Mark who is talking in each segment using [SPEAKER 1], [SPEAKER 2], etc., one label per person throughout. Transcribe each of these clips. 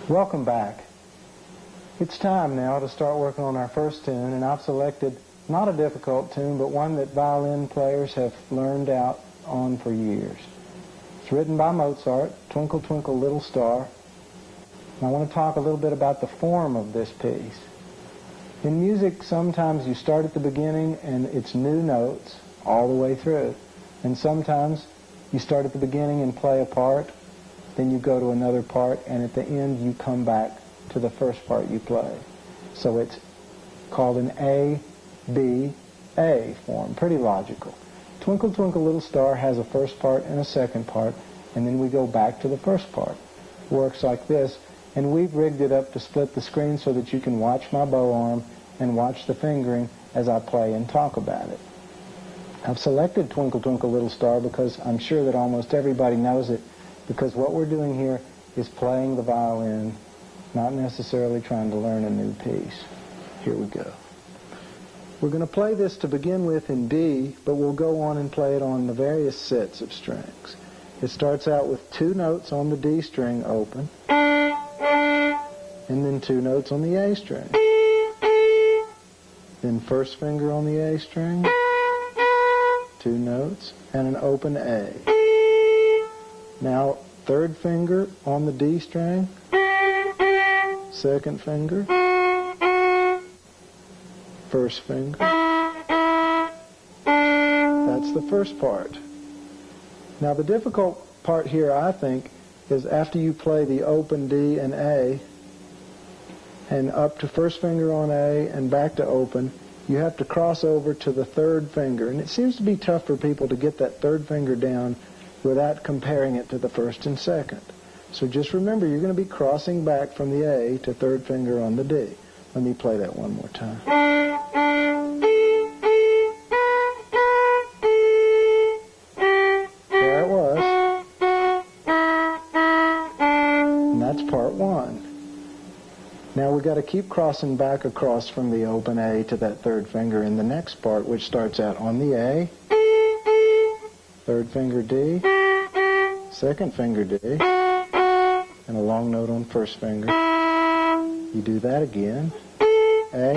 [SPEAKER 1] Welcome back. It's time now to start working on our first tune, and I've selected not a difficult tune, but one that violin players have learned out on for years. It's written by Mozart, Twinkle Twinkle Little Star. And I want to talk a little bit about the form of this piece. In music, sometimes you start at the beginning and it's new notes all the way through. And sometimes you start at the beginning and play a part, then you go to another part, and at the end you come back to the first part you played. So it's called an A, B, A form. Pretty logical. Twinkle Twinkle Little Star has a first part and a second part, and then we go back to the first part. Works like this, and we've rigged it up to split the screen so that you can watch my bow arm and watch the fingering as I play and talk about it. I've selected Twinkle Twinkle Little Star because I'm sure that almost everybody knows it, because what we're doing here is playing the violin, not necessarily trying to learn a new piece. Here we go. We're going to play this to begin with in D, but we'll go on and play it on the various sets of strings. It starts out with 2 notes on the D string open, and then 2 notes on the A string. Then first finger on the A string, 2 notes, and an open A. Now, third finger on the D string, second finger, first finger. That's the first part. Now, the difficult part here, I think, is after you play the open D and A, and up to first finger on A and back to open, you have to cross over to the third finger. And it seems to be tough for people to get that third finger down without comparing it to the first and second. So just remember, you're going to be crossing back from the A to third finger on the D. Let me play that one more time. There it was. And that's part 1. Now we've got to keep crossing back across from the open A to that third finger in the next part, which starts out on the A, third finger D, second finger D, and a long note on first finger. You do that again. A,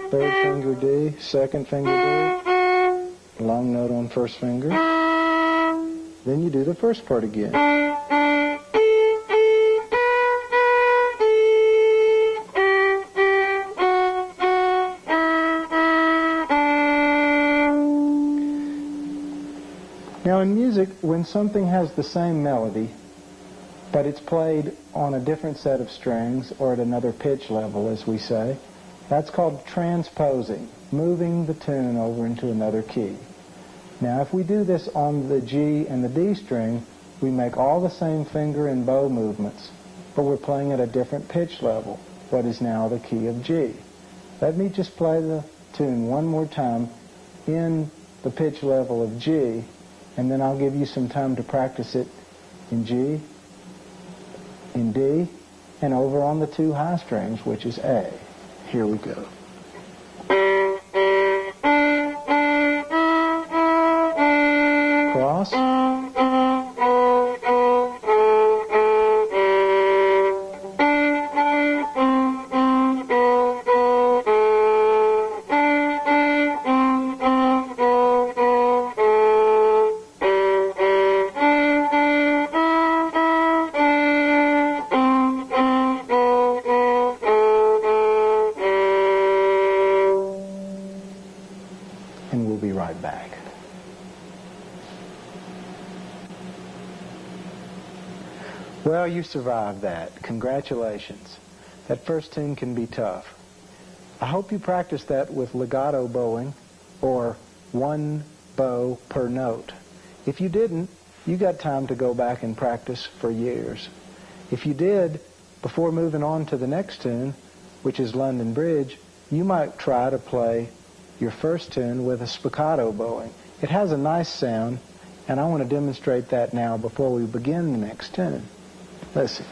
[SPEAKER 1] third finger D, second finger D, long note on first finger. Then you do the first part again. Now in music, when something has the same melody, but it's played on a different set of strings or at another pitch level, as we say, that's called transposing, moving the tune over into another key. Now if we do this on the G and the D string, we make all the same finger and bow movements, but we're playing at a different pitch level, what is now the key of G. Let me just play the tune one more time in the pitch level of G, and then I'll give you some time to practice it in G, in D, and over on the 2 high strings, which is A. Here we go. Cross. And we'll be right back. Well, you survived that. Congratulations. That first tune can be tough. I hope you practice that with legato bowing, or 1 bow per note. If you didn't, you got time to go back and practice for years. If you did, before moving on to the next tune, which is London Bridge, you might try to play your first tune with a spiccato bowing. It has a nice sound, and I want to demonstrate that now before we begin the next tune. Listen.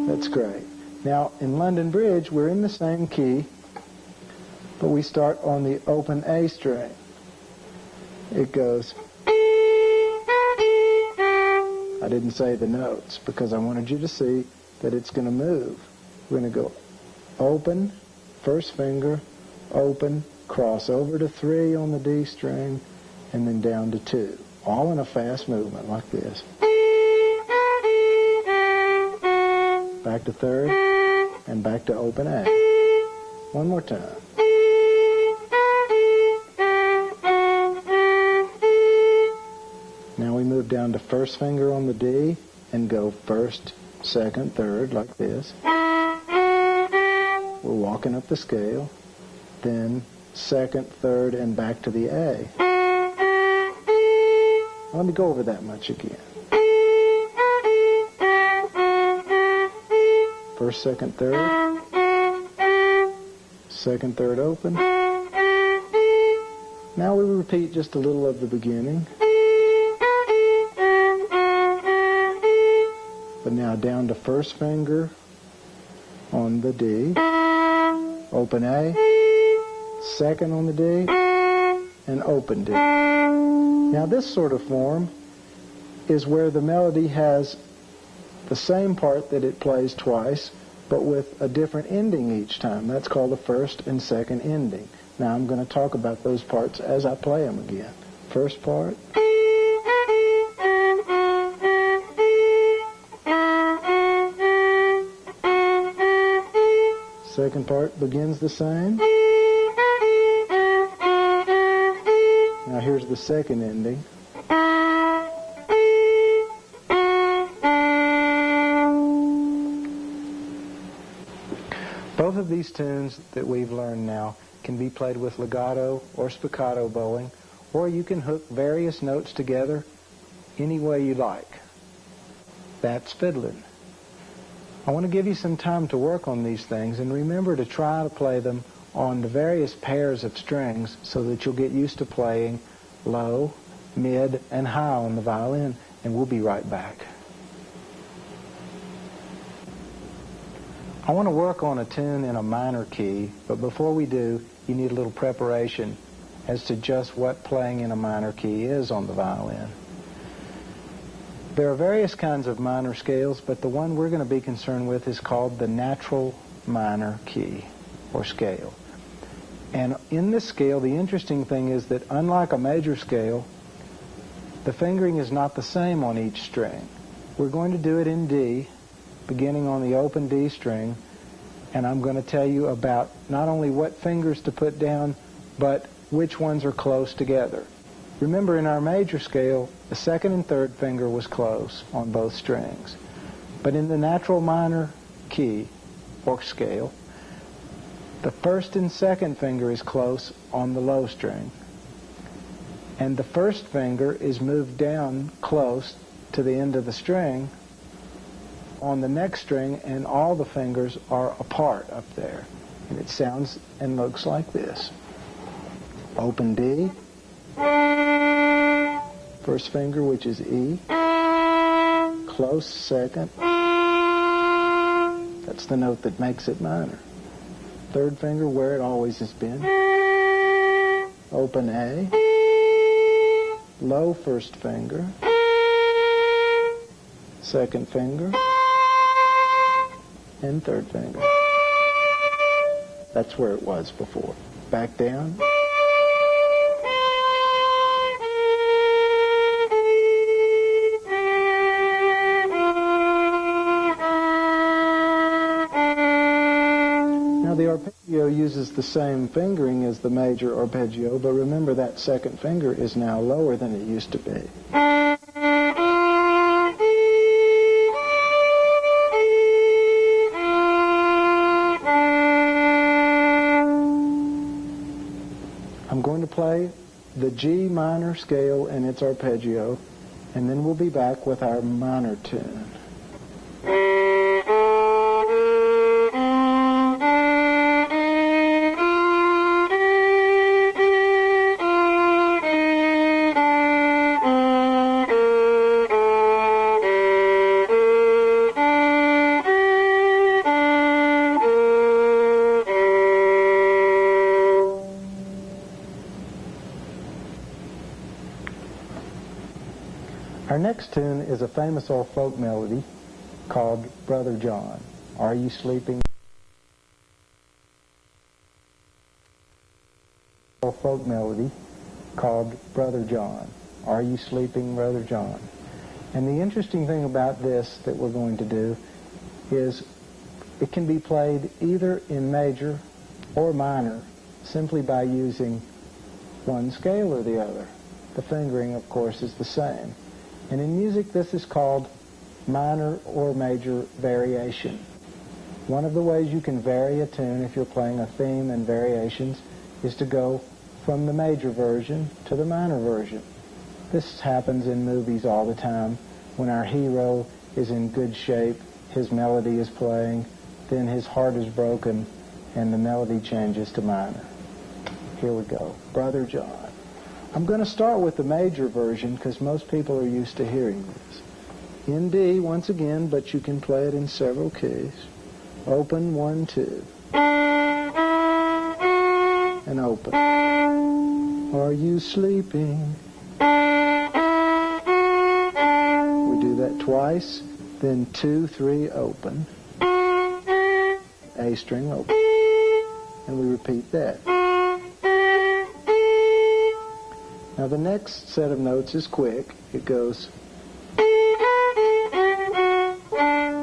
[SPEAKER 1] That's great. Now, in London Bridge, we're in the same key, But we start on the open A string. It goes. I didn't say the notes because I wanted you to see that it's going to move. We're going to go open, first finger, open, cross over to 3 on the D string, and then down to 2. All in a fast movement like this. Back to 3rd, and back to open A. One more time. Now we move down to first finger on the D and go 1st, 2nd, 3rd like this. We're walking up the scale. Then 2nd, 3rd, and back to the A. Let me go over that much again. 1st, 2nd, 3rd. 2nd, 3rd open. Now we repeat just a little of the beginning. But now down to first finger on the D. Open A. 2nd on the D. And open D. Now this sort of form is where the melody has the same part that it plays twice, but with a different ending each time. That's called the first and second ending. Now I'm going to talk about those parts as I play them again. First part. Second part begins the same. Now here's the second ending. Both of these tunes that we've learned now can be played with legato or spiccato bowing, or you can hook various notes together any way you like. That's fiddling. I want to give you some time to work on these things, and remember to try to play them on the various pairs of strings so that you'll get used to playing low, mid, and high on the violin, and we'll be right back. I want to work on a tune in a minor key, but before we do, you need a little preparation as to just what playing in a minor key is on the violin. There are various kinds of minor scales, but the one we're going to be concerned with is called the natural minor key, or scale. And in this scale, the interesting thing is that unlike a major scale, the fingering is not the same on each string. We're going to do it in D, beginning on the open D string, and I'm going to tell you about not only what fingers to put down, but which ones are close together. Remember, in our major scale, the second and third finger was close on both strings. But in the natural minor key, or scale, the first and second finger is close on the low string. And the first finger is moved down close to the end of the string on the next string, and all the fingers are apart up there. And it sounds and looks like this. Open D. First finger, which is E. Close second. That's the note that makes it minor. Third finger, where it always has been. Open A. Low first finger. Second finger. And third finger. That's where it was before. Back down. Now the arpeggio uses the same fingering as the major arpeggio, but remember that second finger is now lower than it used to be. I'm going to play the G minor scale and its arpeggio, and then we'll be back with our minor tune. next tune is a famous old folk melody called Brother John. Are you sleeping? Old folk melody called Brother John. Are you sleeping, Brother John? And the interesting thing about this that we're going to do is it can be played either in major or minor simply by using one scale or the other. The fingering, of course, is the same. And in music, this is called minor or major variation. One of the ways you can vary a tune if you're playing a theme and variations is to go from the major version to the minor version. This happens in movies all the time. When our hero is in good shape, his melody is playing, then his heart is broken, and the melody changes to minor. Here we go. Brother John. I'm going to start with the major version because most people are used to hearing this. In D once again, but you can play it in several keys. Open, 1, 2. And open. Are you sleeping? We do that twice, then 2, 3, open. A string, open. And we repeat that. Now the next set of notes is quick. It goes,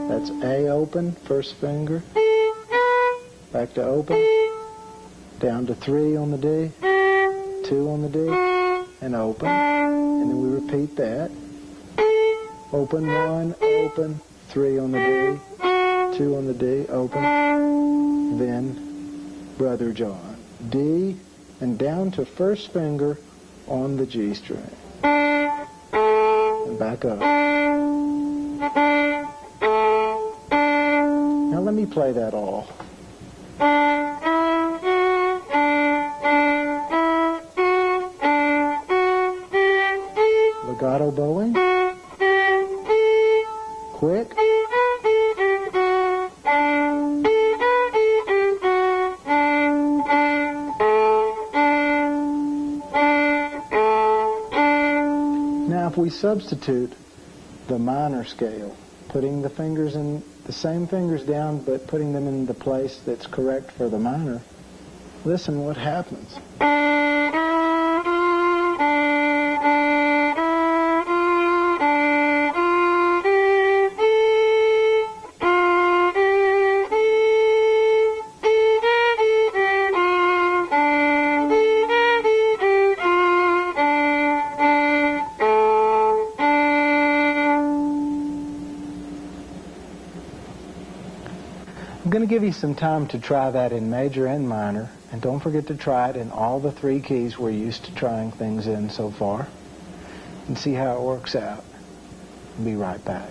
[SPEAKER 1] that's A open, first finger, back to open, down to 3 on the D, 2 on the D, and open, and then we repeat that. Open 1, open, 3 on the D, 2 on the D, open, then Brother John. D, and down to first finger on the G string. And back up. Now let me play that all. Legato bowing. Quick. Now if we substitute the minor scale, putting the fingers in the same fingers down but putting them in the place that's correct for the minor, listen what happens. I'm going to give you some time to try that in major and minor, and don't forget to try it in all the 3 keys we're used to trying things in so far, and see how it works out. I'll be right back.